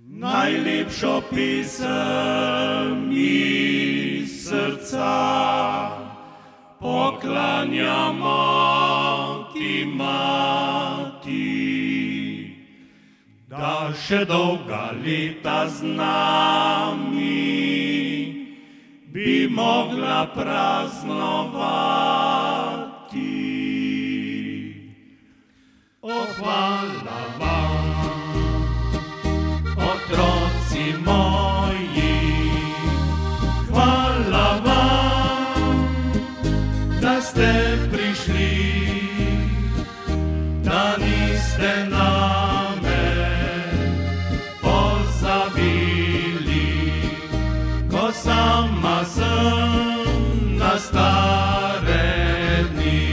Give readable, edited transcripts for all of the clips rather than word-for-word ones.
Najlepšo pesem iz srca poklanjamo ti, mati, da še dolga leta z nami bi mogla praznovati. O, hvala vam, otroci moji, hvala vam, da ste prišli, da niste name pozabili, ko sama sem na stare dni.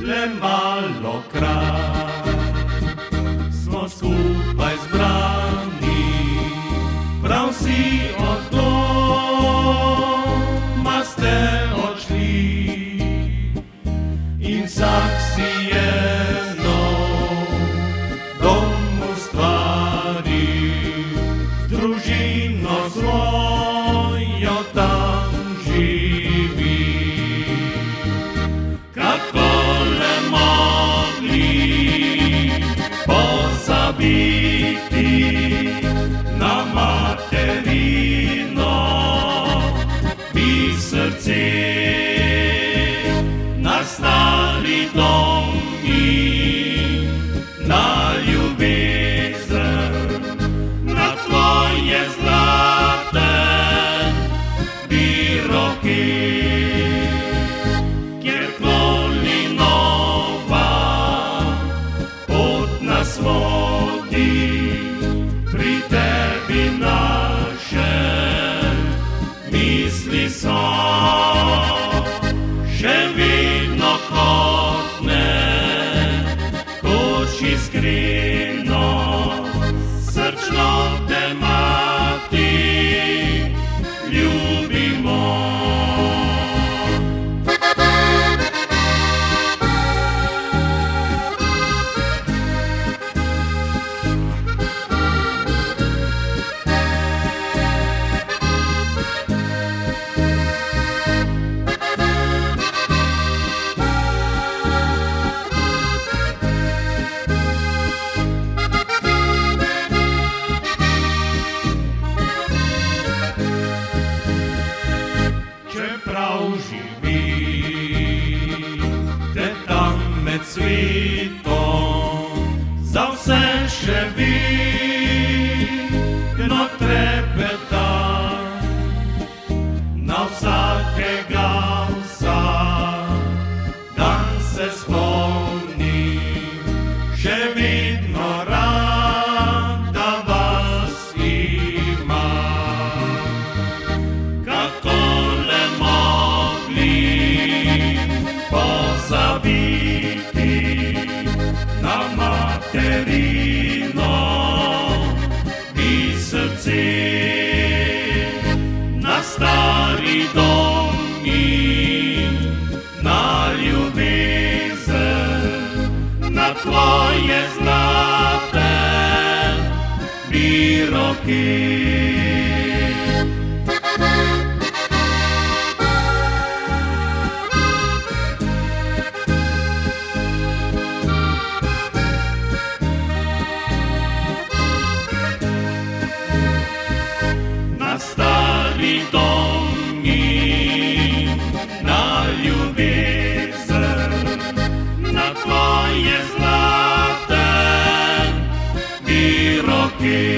Le malokrat smo skupaj zbrani, prav vsi od doma ste odšli in vsak si je nov dom ustvaril, z družino svojo tam živi. Kako le mogli pozabiti na materino biserce, na stari dom in na ljubezen, na tvoje zlate biroke. Pri tebi naše misli so še vedno kotne, kot iskreno, srčno te, mati, ljubimo. Čeprav živite tam med svetom, za vse še vedno trepeta, na vsakega vsak dan se spomnim, še vedno rada vas imam. Kako pozabiti na materino biserce, na stari dom in na ljubezen, na tvoje zlate biroke. Stari dom in na ljubezen, na tvoje zlate biroke.